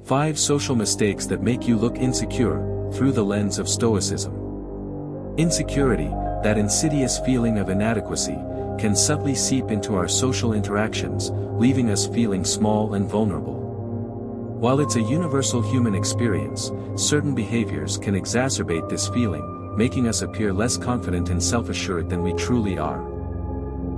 5 social mistakes that make you look insecure, through the lens of Stoicism. Insecurity, that insidious feeling of inadequacy, can subtly seep into our social interactions, leaving us feeling small and vulnerable. While it's a universal human experience, certain behaviors can exacerbate this feeling, making us appear less confident and self-assured than we truly are.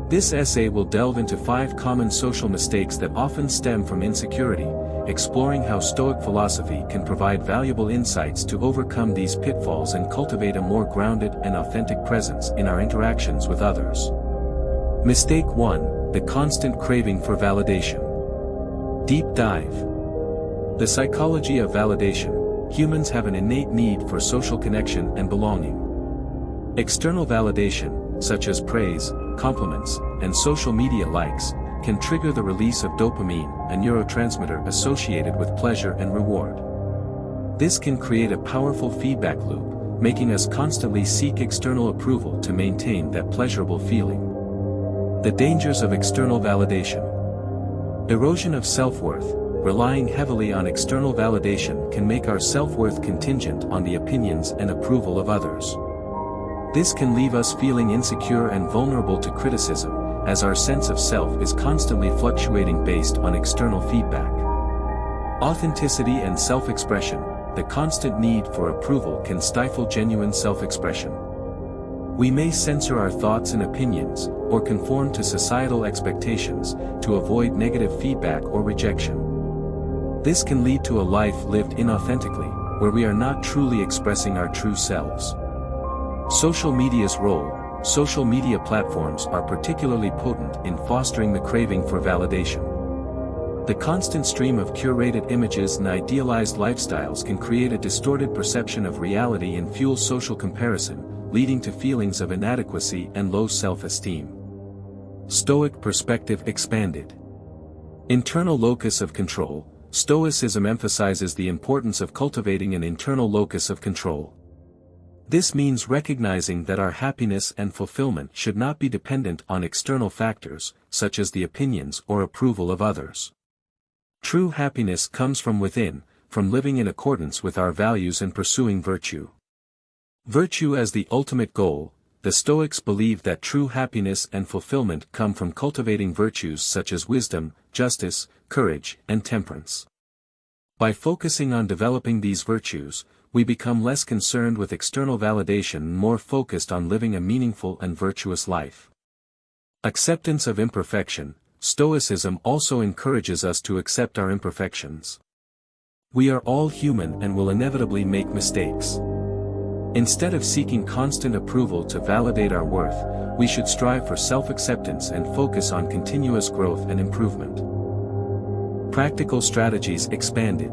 This essay will delve into 5 common social mistakes that often stem from insecurity, exploring how Stoic philosophy can provide valuable insights to overcome these pitfalls and cultivate a more grounded and authentic presence in our interactions with others. Mistake 1: the constant craving for validation. Deep dive. The psychology of validation. Humans have an innate need for social connection and belonging. External validation, such as praise, compliments, and social media likes, can trigger the release of dopamine, a neurotransmitter associated with pleasure and reward. This can create a powerful feedback loop, making us constantly seek external approval to maintain that pleasurable feeling. The dangers of external validation. Erosion of self-worth. Relying heavily on external validation can make our self-worth contingent on the opinions and approval of others. This can leave us feeling insecure and vulnerable to criticism, as our sense of self is constantly fluctuating based on external feedback. Authenticity and self-expression. The constant need for approval can stifle genuine self-expression. We may censor our thoughts and opinions, or conform to societal expectations, to avoid negative feedback or rejection. This can lead to a life lived inauthentically, where we are not truly expressing our true selves. Social media's role. Social media platforms are particularly potent in fostering the craving for validation. The constant stream of curated images and idealized lifestyles can create a distorted perception of reality and fuel social comparison, leading to feelings of inadequacy and low self-esteem. Stoic perspective expanded. Internal locus of control. Stoicism emphasizes the importance of cultivating an internal locus of control. This means recognizing that our happiness and fulfillment should not be dependent on external factors, such as the opinions or approval of others. True happiness comes from within, from living in accordance with our values and pursuing virtue. Virtue as the ultimate goal. The Stoics believe that true happiness and fulfillment come from cultivating virtues such as wisdom, justice, courage, and temperance. By focusing on developing these virtues, we become less concerned with external validation and more focused on living a meaningful and virtuous life. Acceptance of imperfection. Stoicism also encourages us to accept our imperfections. We are all human and will inevitably make mistakes. Instead of seeking constant approval to validate our worth, we should strive for self-acceptance and focus on continuous growth and improvement. Practical strategies expanded.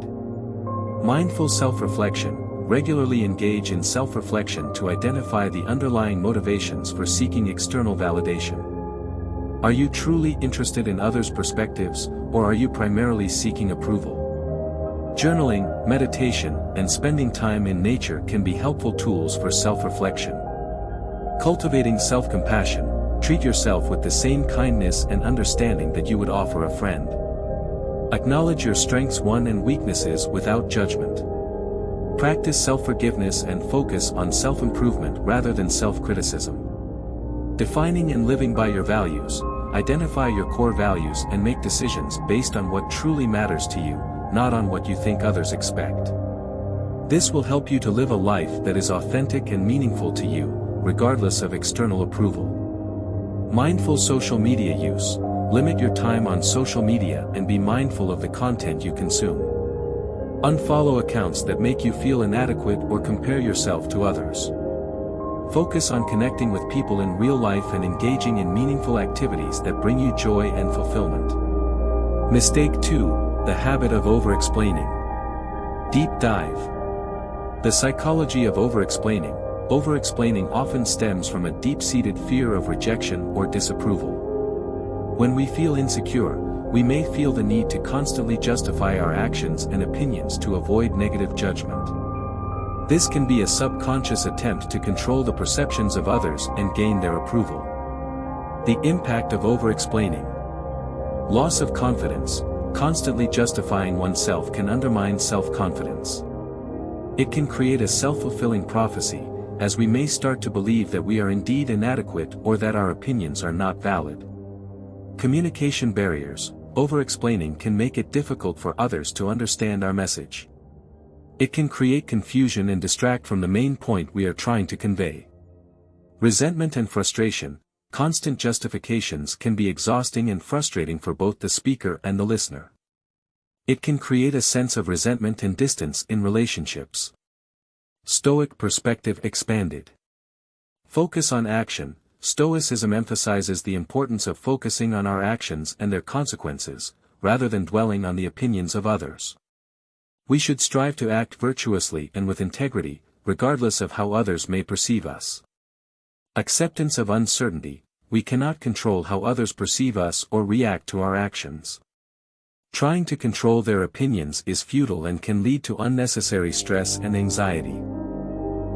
Mindful self-reflection. Regularly engage in self-reflection to identify the underlying motivations for seeking external validation. Are you truly interested in others' perspectives, or are you primarily seeking approval? Journaling, meditation, and spending time in nature can be helpful tools for self-reflection. Cultivating self-compassion. Treat yourself with the same kindness and understanding that you would offer a friend. Acknowledge your strengths and weaknesses without judgment. Practice self-forgiveness and focus on self-improvement rather than self-criticism. Defining and living by your values. Identify your core values and make decisions based on what truly matters to you, not on what you think others expect. This will help you to live a life that is authentic and meaningful to you, regardless of external approval. Mindful social media use. Limit your time on social media and be mindful of the content you consume. Unfollow accounts that make you feel inadequate or compare yourself to others. Focus on connecting with people in real life and engaging in meaningful activities that bring you joy and fulfillment. Mistake 2. The habit of over-explaining. Deep dive. The psychology of over-explaining. Over-explaining often stems from a deep-seated fear of rejection or disapproval. When we feel insecure, we may feel the need to constantly justify our actions and opinions to avoid negative judgment. This can be a subconscious attempt to control the perceptions of others and gain their approval. The impact of over-explaining. Loss of confidence. Constantly justifying oneself can undermine self-confidence. It can create a self-fulfilling prophecy, as we may start to believe that we are indeed inadequate or that our opinions are not valid. Communication barriers. Over-explaining can make it difficult for others to understand our message. It can create confusion and distract from the main point we are trying to convey. Resentment and frustration. Constant justifications can be exhausting and frustrating for both the speaker and the listener. It can create a sense of resentment and distance in relationships. Stoic perspective expanded. Focus on action. Stoicism emphasizes the importance of focusing on our actions and their consequences, rather than dwelling on the opinions of others. We should strive to act virtuously and with integrity, regardless of how others may perceive us. Acceptance of uncertainty. We cannot control how others perceive us or react to our actions. Trying to control their opinions is futile and can lead to unnecessary stress and anxiety.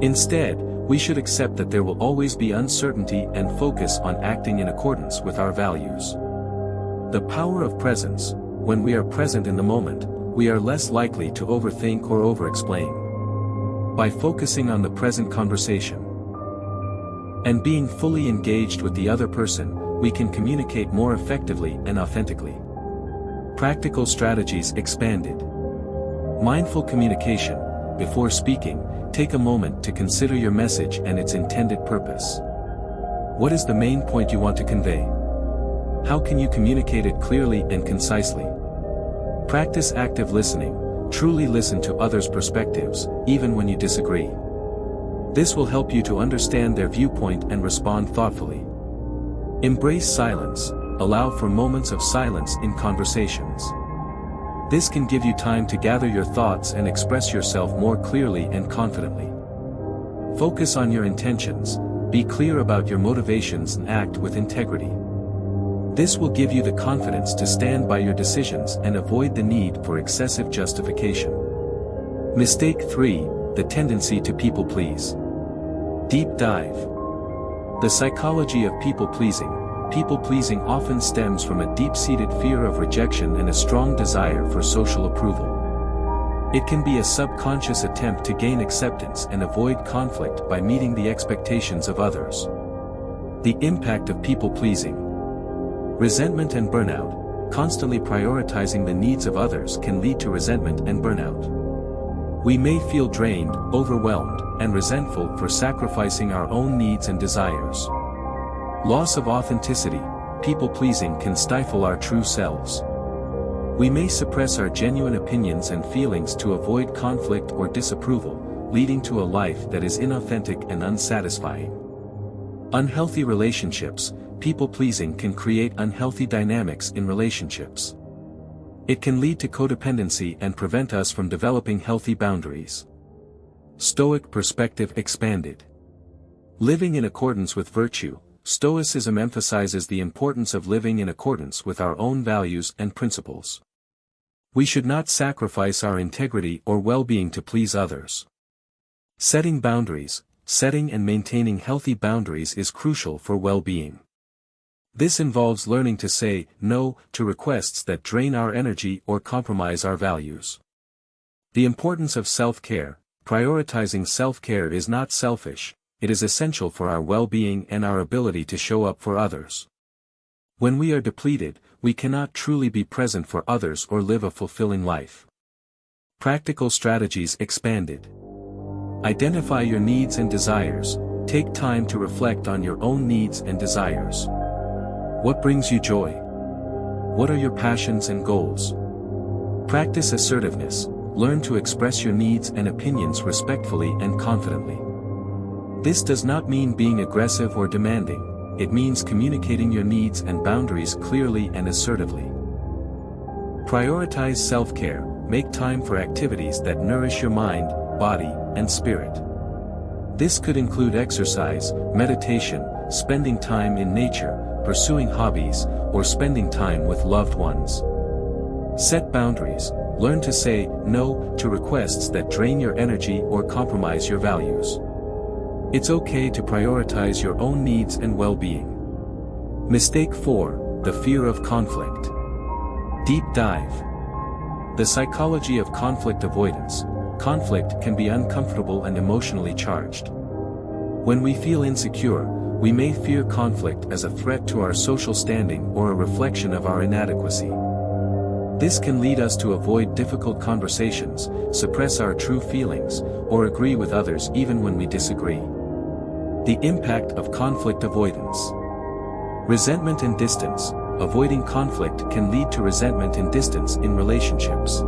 Instead, we should accept that there will always be uncertainty and focus on acting in accordance with our values. The power of presence. When we are present in the moment, we are less likely to overthink or over-explain. By focusing on the present conversation and being fully engaged with the other person, we can communicate more effectively and authentically. Practical strategies expanded. Mindful communication. Before speaking, take a moment to consider your message and its intended purpose. What is the main point you want to convey? How can you communicate it clearly and concisely? Practice active listening. Truly listen to others' perspectives, even when you disagree. This will help you to understand their viewpoint and respond thoughtfully. Embrace silence. Allow for moments of silence in conversations. This can give you time to gather your thoughts and express yourself more clearly and confidently. Focus on your intentions. Be clear about your motivations and act with integrity. This will give you the confidence to stand by your decisions and avoid the need for excessive justification. Mistake 3. The tendency to people-please. Deep dive. The psychology of people-pleasing. People-pleasing often stems from a deep-seated fear of rejection and a strong desire for social approval. It can be a subconscious attempt to gain acceptance and avoid conflict by meeting the expectations of others. The impact of people-pleasing. Resentment and burnout. Constantly prioritizing the needs of others can lead to resentment and burnout. We may feel drained, overwhelmed, and resentful for sacrificing our own needs and desires. Loss of authenticity. People-pleasing can stifle our true selves. We may suppress our genuine opinions and feelings to avoid conflict or disapproval, leading to a life that is inauthentic and unsatisfying. Unhealthy relationships. People-pleasing can create unhealthy dynamics in relationships. It can lead to codependency and prevent us from developing healthy boundaries. Stoic perspective expanded. Living in accordance with virtue. Stoicism emphasizes the importance of living in accordance with our own values and principles. We should not sacrifice our integrity or well-being to please others. Setting boundaries. Setting and maintaining healthy boundaries is crucial for well-being. This involves learning to say no to requests that drain our energy or compromise our values. The importance of self-care. Prioritizing self-care is not selfish, it is essential for our well-being and our ability to show up for others. When we are depleted, we cannot truly be present for others or live a fulfilling life. Practical strategies expanded. Identify your needs and desires. Take time to reflect on your own needs and desires. What brings you joy? What are your passions and goals? Practice assertiveness. Learn to express your needs and opinions respectfully and confidently. This does not mean being aggressive or demanding, it means communicating your needs and boundaries clearly and assertively. Prioritize self-care. Make time for activities that nourish your mind, body, and spirit. This could include exercise, meditation, spending time in nature, pursuing hobbies, or spending time with loved ones. Set boundaries. Learn to say no to requests that drain your energy or compromise your values. It's okay to prioritize your own needs and well-being. Mistake 4. The fear of conflict. Deep dive. The psychology of conflict avoidance. Conflict can be uncomfortable and emotionally charged. When we feel insecure, we may fear conflict as a threat to our social standing or a reflection of our inadequacy. This can lead us to avoid difficult conversations, suppress our true feelings, or agree with others even when we disagree. The impact of conflict avoidance. Resentment and distance. Avoiding conflict can lead to resentment and distance in relationships.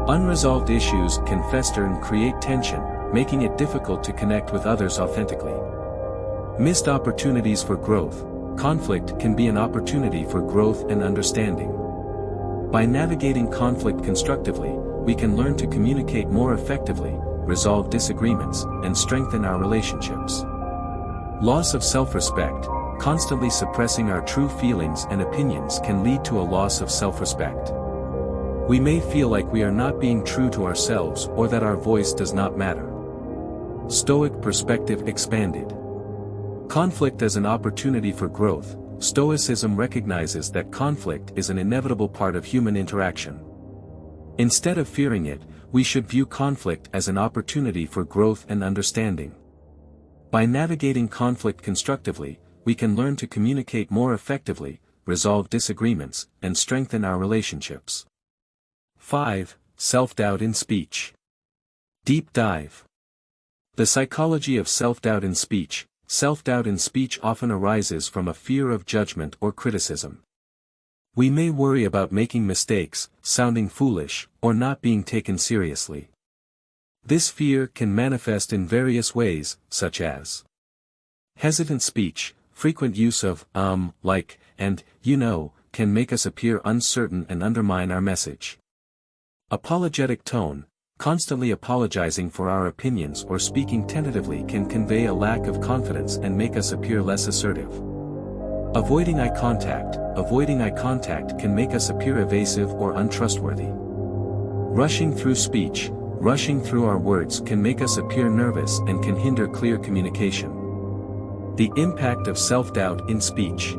Unresolved issues can fester and create tension, making it difficult to connect with others authentically. Missed opportunities for growth. Conflict can be an opportunity for growth and understanding. By navigating conflict constructively, we can learn to communicate more effectively, resolve disagreements, and strengthen our relationships. Loss of self-respect. Constantly suppressing our true feelings and opinions can lead to a loss of self-respect. We may feel like we are not being true to ourselves or that our voice does not matter. Stoic perspective expanded. Conflict as an opportunity for growth. Stoicism recognizes that conflict is an inevitable part of human interaction. Instead of fearing it, we should view conflict as an opportunity for growth and understanding. By navigating conflict constructively, we can learn to communicate more effectively, resolve disagreements, and strengthen our relationships. 5. Self-doubt in speech. Deep dive. The psychology of self-doubt in speech. Self-doubt in speech often arises from a fear of judgment or criticism. We may worry about making mistakes, sounding foolish, or not being taken seriously. This fear can manifest in various ways, such as hesitant speech. Frequent use of like, and, can make us appear uncertain and undermine our message. Apologetic tone. Constantly apologizing for our opinions or speaking tentatively can convey a lack of confidence and make us appear less assertive. Avoiding eye contact. Avoiding eye contact can make us appear evasive or untrustworthy. Rushing through speech. Rushing through our words can make us appear nervous and can hinder clear communication. The impact of self-doubt in speech.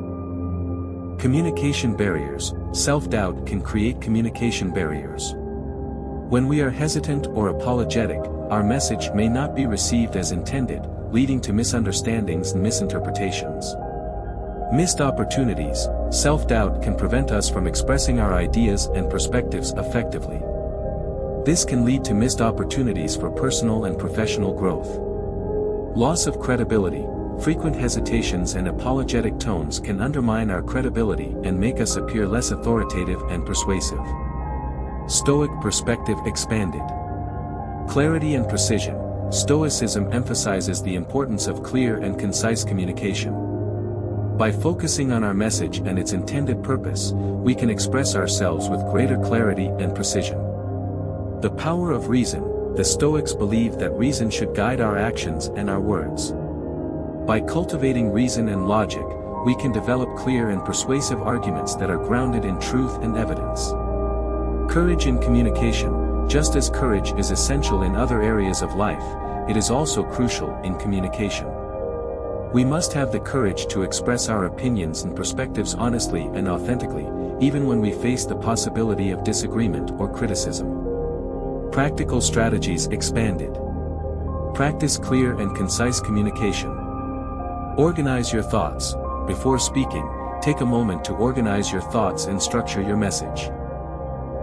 Communication barriers. Self-doubt can create communication barriers. When we are hesitant or apologetic, our message may not be received as intended, leading to misunderstandings and misinterpretations. Missed opportunities. Self-doubt can prevent us from expressing our ideas and perspectives effectively. This can lead to missed opportunities for personal and professional growth. Loss of credibility. Frequent hesitations and apologetic tones can undermine our credibility and make us appear less authoritative and persuasive. Stoic perspective expanded. Clarity and precision. Stoicism emphasizes the importance of clear and concise communication. By focusing on our message and its intended purpose, we can express ourselves with greater clarity and precision. The power of reason. The Stoics believe that reason should guide our actions and our words. By cultivating reason and logic, we can develop clear and persuasive arguments that are grounded in truth and evidence. Courage in communication. Just as courage is essential in other areas of life, it is also crucial in communication. We must have the courage to express our opinions and perspectives honestly and authentically, even when we face the possibility of disagreement or criticism. Practical strategies expanded. Practice clear and concise communication. Organize your thoughts. Before speaking, take a moment to organize your thoughts and structure your message.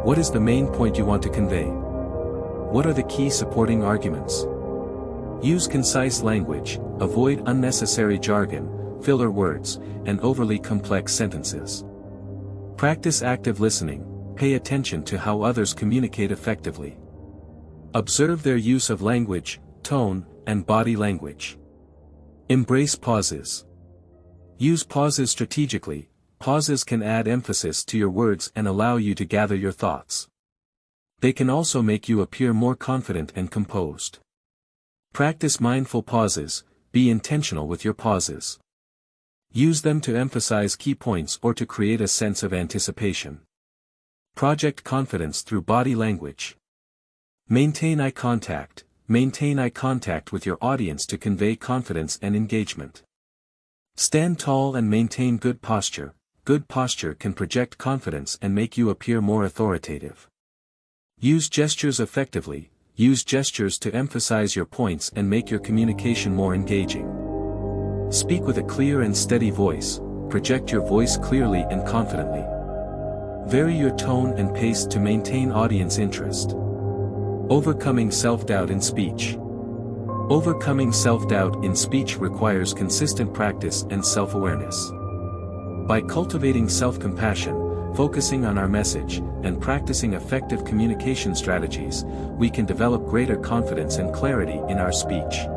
What is the main point you want to convey? What are the key supporting arguments? Use concise language, avoid unnecessary jargon, filler words, and overly complex sentences. Practice active listening. Pay attention to how others communicate effectively. Observe their use of language, tone, and body language. Embrace pauses. Use pauses strategically. Pauses can add emphasis to your words and allow you to gather your thoughts. They can also make you appear more confident and composed. Practice mindful pauses. Be intentional with your pauses. Use them to emphasize key points or to create a sense of anticipation. Project confidence through body language. Maintain eye contact. Maintain eye contact with your audience to convey confidence and engagement. Stand tall and maintain good posture. Good posture can project confidence and make you appear more authoritative. Use gestures effectively. Use gestures to emphasize your points and make your communication more engaging. Speak with a clear and steady voice. Project your voice clearly and confidently. Vary your tone and pace to maintain audience interest. Overcoming self-doubt in speech. Overcoming self-doubt in speech requires consistent practice and self-awareness. By cultivating self-compassion, focusing on our message, and practicing effective communication strategies, we can develop greater confidence and clarity in our speech.